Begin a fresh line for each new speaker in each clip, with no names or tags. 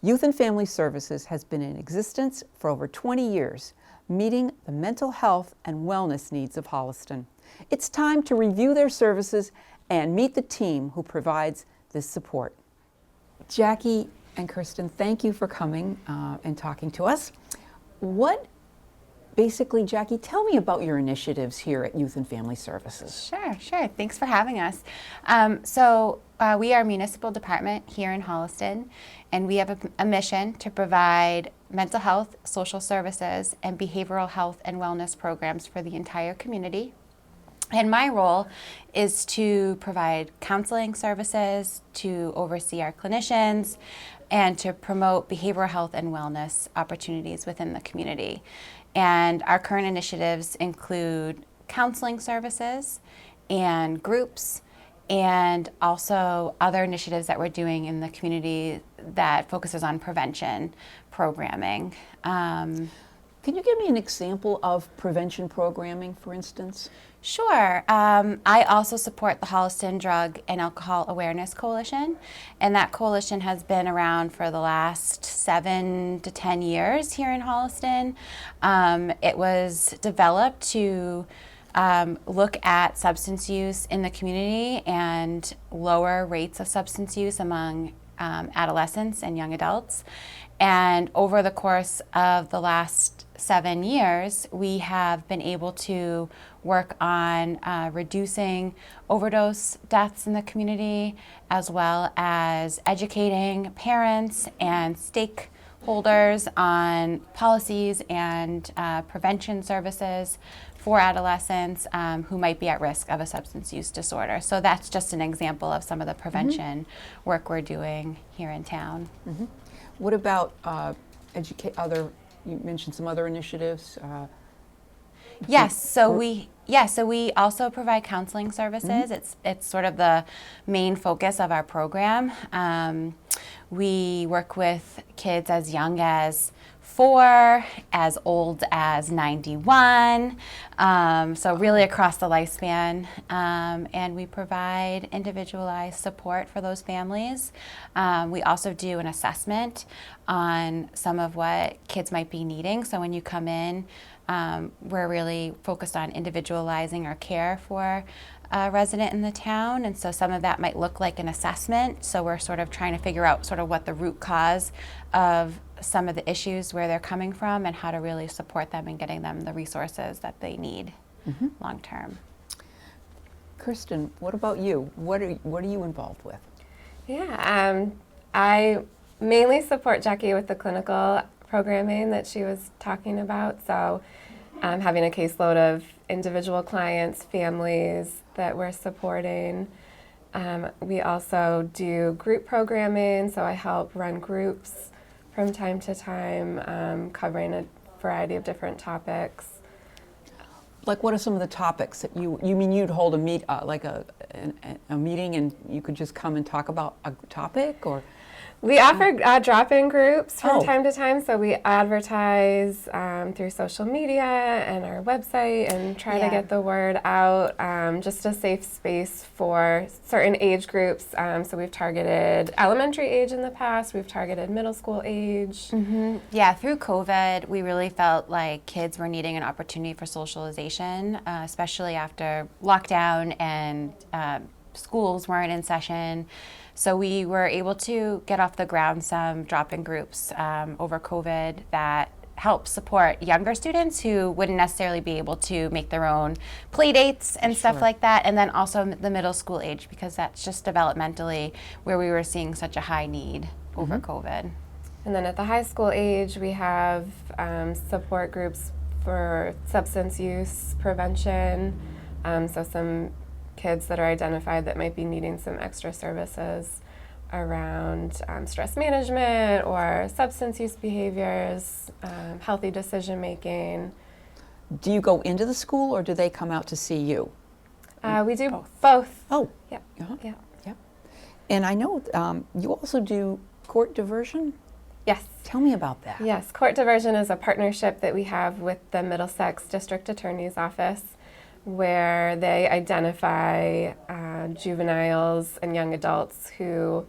Youth and Family Services has been in existence for over 20 years, meeting the mental health and wellness needs of Holliston. It's time to review their services and meet the team who provides this support. Jackie and Kirsten, thank you for coming and talking to us. Jackie, tell me about your initiatives here at Youth and Family Services.
Sure. Thanks for having us. We are a municipal department here in Holliston, and we have a mission to provide mental health, social services, and behavioral health and wellness programs for the entire community. And my role is to provide counseling services, to oversee our clinicians, and to promote behavioral health and wellness opportunities within the community. And our current initiatives include counseling services and groups, and also other initiatives that we're doing in the community that focuses on prevention programming.
Can you give me an example of prevention programming, for instance?
Sure. I also support the Holliston Drug and Alcohol Awareness Coalition, and that coalition has been around for the last 7 to 10 years here in Holliston. It was developed to look at substance use in the community and lower rates of substance use among adolescents and young adults. And over the course of the last 7 years, we have been able to work on reducing overdose deaths in the community, as well as educating parents and stakeholders on policies and prevention services for adolescents who might be at risk of a substance use disorder. So that's just an example of some of the prevention work we're doing here in town.
What about you mentioned some other initiatives?
So we also provide counseling services. It's sort of the main focus of our program. We work with kids as young as 4, as old as 91, so really across the lifespan, and we provide individualized support for those families. We also do an assessment on some of what kids might be needing. So when you come in, we're really focused on individualizing our care for a resident in the town, and so some of that might look like an assessment. So we're sort of trying to figure out sort of what the root cause of some of the issues, where they're coming from, and how to really support them in getting them the resources that they need long term.
Kirsten, what about you? What are you involved with?
I mainly support Jackie with the clinical programming that she was talking about. So having a caseload of individual clients, families that we're supporting. We also do group programming, so I help run groups from time to time, covering a variety of different topics.
Like, what are some of the topics that you mean you'd hold a meeting and you could just come and talk about a topic, or?
We offer drop-in groups from time to time, so we advertise through social media and our website and try to get the word out, just a safe space for certain age groups. So we've targeted elementary age in the past, we've targeted middle school age.
Yeah, through COVID, we really felt like kids were needing an opportunity for socialization, especially after lockdown and schools weren't in session. So we were able to get off the ground some drop-in groups over COVID that help support younger students who wouldn't necessarily be able to make their own play dates and stuff like that, and then also the middle school age, because that's just developmentally where we were seeing such a high need over COVID.
And then at the high school age, we have support groups for substance use prevention, so some kids that are identified that might be needing some extra services around stress management or substance use behaviors, healthy decision making.
Do you go into the school, or do they come out to see you?
We do both.
Oh.
Yep.
Yep. And I know you also do court diversion?
Yes.
Tell me about that.
Yes, court diversion is a partnership that we have with the Middlesex District Attorney's Office, where they identify juveniles and young adults who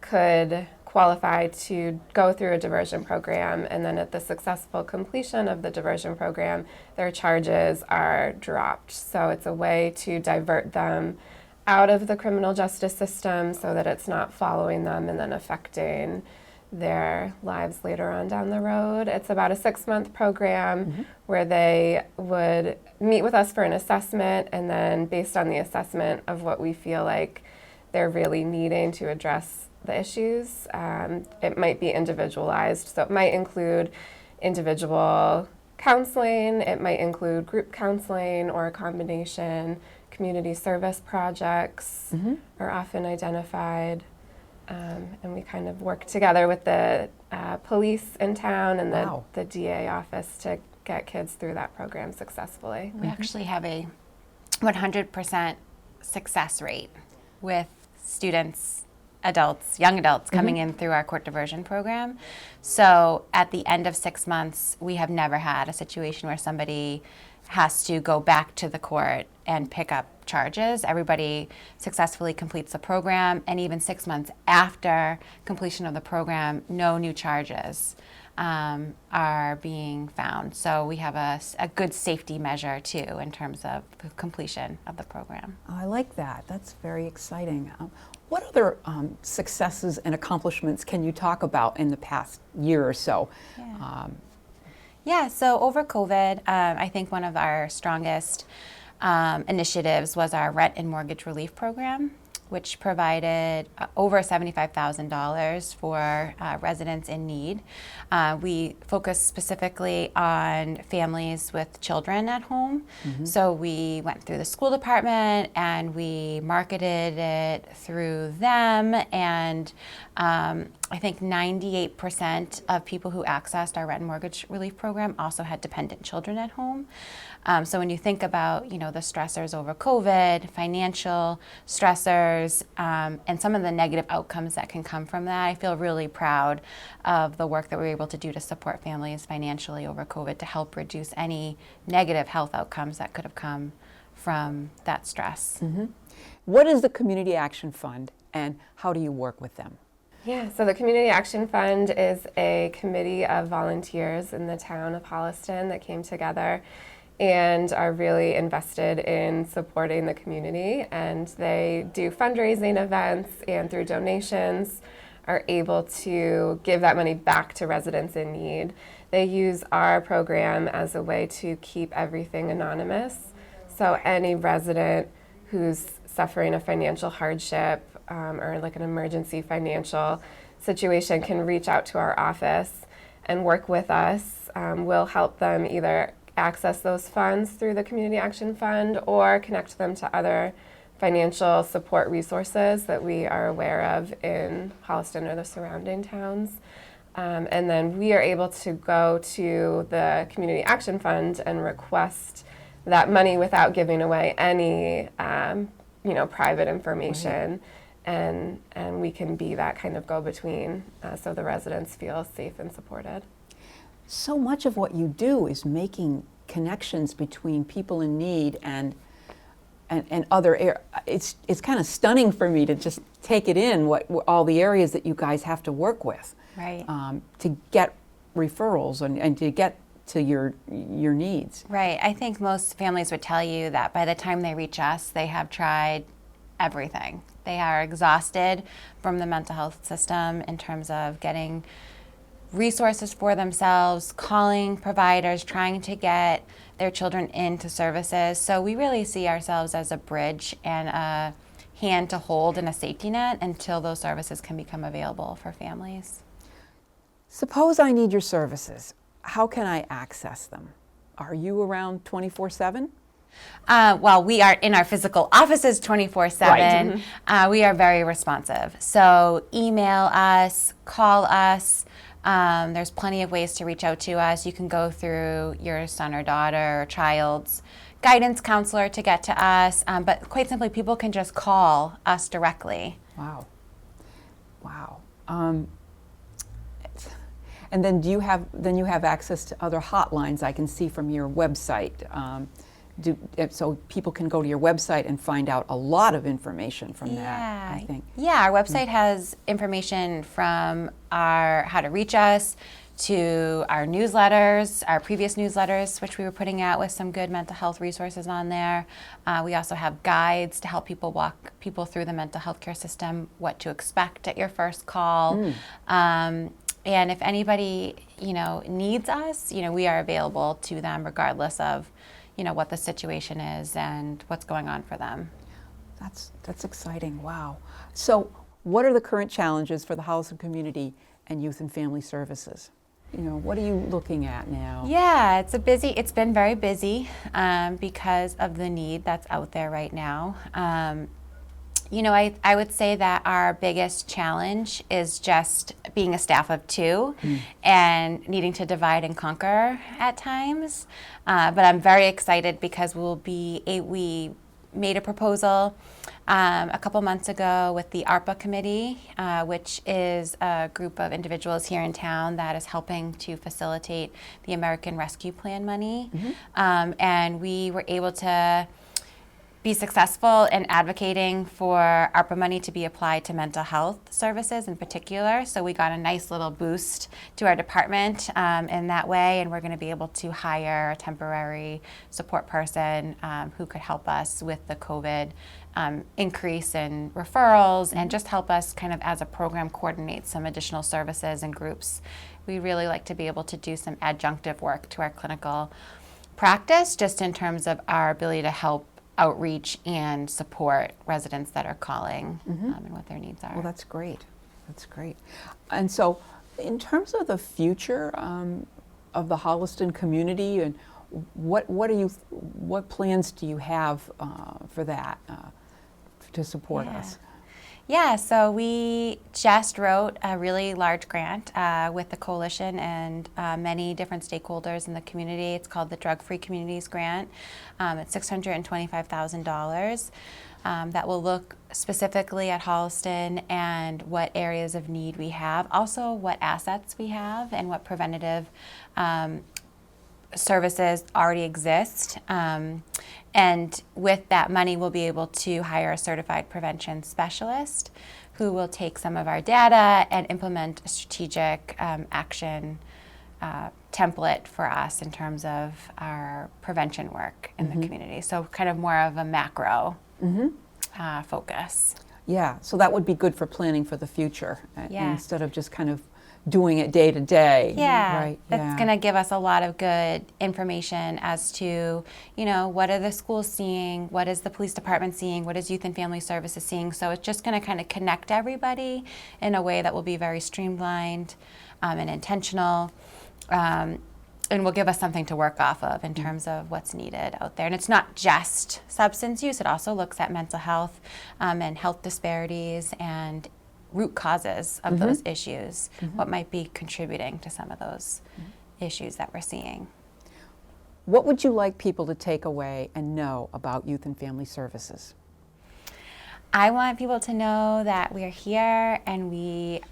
could qualify to go through a diversion program, and then at the successful completion of the diversion program, their charges are dropped. So it's a way to divert them out of the criminal justice system so that it's not following them and then affecting their lives later on down the road. It's about a 6-month program where they would meet with us for an assessment, and then based on the assessment of what we feel like they're really needing to address the issues, it might be individualized. So it might include individual counseling, it might include group counseling, or a combination. Community service projects are often identified. And we kind of work together with the police in town and the DA office to get kids through that program successfully.
We actually have a 100% success rate with students, adults, young adults coming in through our court diversion program. So at the end of 6 months, we have never had a situation where somebody has to go back to the court and pick up charges. Everybody successfully completes the program, and even 6 months after completion of the program, no new charges are being found. So we have a good safety measure too in terms of the completion of the program.
Oh, I like that. That's very exciting. What other successes and accomplishments can you talk about in the past year or so?
Yeah, so over COVID, I think one of our strongest initiatives was our rent and mortgage relief program, which provided over $75,000 for residents in need. We focused specifically on families with children at home. So we went through the school department and we marketed it through them, and I think 98% of people who accessed our rent and mortgage relief program also had dependent children at home. So when you think about, the stressors over COVID, financial stressors, and some of the negative outcomes that can come from that, I feel really proud of the work that we were able to do to support families financially over COVID to help reduce any negative health outcomes that could have come from that stress.
What is the Community Action Fund, and how do you work with them?
Yeah, so the Community Action Fund is a committee of volunteers in the town of Holliston that came together and are really invested in supporting the community. And they do fundraising events, and through donations are able to give that money back to residents in need. They use our program as a way to keep everything anonymous. So any resident who's suffering a financial hardship or like an emergency financial situation can reach out to our office and work with us. We'll help them either access those funds through the Community Action Fund or connect them to other financial support resources that we are aware of in Holliston or the surrounding towns. And then we are able to go to the Community Action Fund and request that money without giving away any private information. And we can be that kind of go-between so the residents feel safe and supported.
So much of what you do is making connections between people in need and other areas. It's kind of stunning for me to just take it in, what all the areas that you guys have to work with,
Right.
To get referrals and to get to your needs.
Right. I think most families would tell you that by the time they reach us, they have tried everything. They are exhausted from the mental health system in terms of getting resources for themselves, calling providers, trying to get their children into services. So we really see ourselves as a bridge and a hand to hold and a safety net until those services can become available for families.
Suppose I need your services. How can I access them? Are you around 24/7?
Well, we are in our physical offices 24/7.
Right.
We are very responsive. So email us, call us. There's plenty of ways to reach out to us. You can go through your son or daughter or child's guidance counselor to get to us. But quite simply, people can just call us directly.
Wow. And then you have access to other hotlines I can see from your website. So people can go to your website and find out a lot of information from that, I think.
Yeah, our website has information from how to reach us, to our newsletters, our previous newsletters, which we were putting out with some good mental health resources on there. We also have guides to help walk people through the mental health care system, what to expect at your first call. And if anybody, needs us, we are available to them regardless of, what the situation is and what's going on for them.
That's exciting. Wow. So what are the current challenges for the Holliston community and youth and family services? What are you looking at now?
Yeah, it's been very busy because of the need that's out there right now. I would say that our biggest challenge is just being a staff of two and needing to divide and conquer at times. But I'm very excited because we made a proposal a couple months ago with the ARPA committee, which is a group of individuals here in town that is helping to facilitate the American Rescue Plan money. And we were able to be successful in advocating for ARPA money to be applied to mental health services in particular. So we got a nice little boost to our department in that way, and we're going to be able to hire a temporary support person who could help us with the COVID increase in referrals and just help us kind of as a program coordinate some additional services and groups. We really like to be able to do some adjunctive work to our clinical practice just in terms of our ability to help outreach and support residents that are calling and what their needs are.
Well, that's great. That's great. And so in terms of the future of the Holliston community, and what plans do you have for that to support us?
Yeah, so we just wrote a really large grant with the coalition and many different stakeholders in the community. It's called the Drug Free Communities Grant. It's $625,000 that will look specifically at Holliston and what areas of need we have, also what assets we have and what preventative services already exist. And with that money, we'll be able to hire a certified prevention specialist who will take some of our data and implement a strategic action template for us in terms of our prevention work in the community. So kind of more of a macro focus.
Yeah, so that would be good for planning for the future
Yeah.
instead of just kind of doing it day to day.
Yeah,
Right.
that's going to give us a lot of good information as to, what are the schools seeing, what is the police department seeing, what is youth and family services seeing. So it's just going to kind of connect everybody in a way that will be very streamlined and intentional, and will give us something to work off of in terms of what's needed out there. And it's not just substance use, it also looks at mental health and health disparities and root causes of those issues, what might be contributing to some of those issues that we're seeing.
What would you like people to take away and know about youth and family services?
I want people to know that we're here and we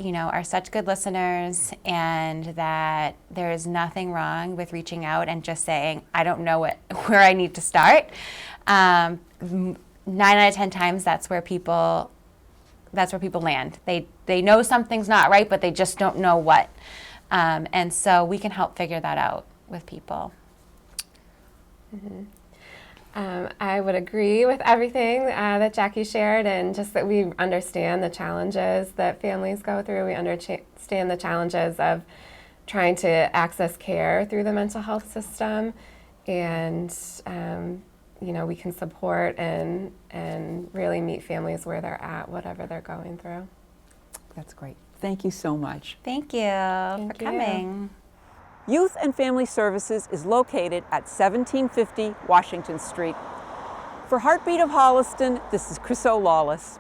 are such good listeners, and that there is nothing wrong with reaching out and just saying, I don't know where I need to start. 9 out of 10 times that's where people land. They know something's not right, but they just don't know what. And so we can help figure that out with people.
I would agree with everything that Jackie shared, and just that we understand the challenges that families go through. We understand the challenges of trying to access care through the mental health system, and we can support and really meet families where they're at, whatever they're going through.
That's great. Thank you so much.
Thank you for coming.
Youth and Family Services is located at 1750 Washington Street. For Heartbeat of Holliston, this is Chryso Lawless.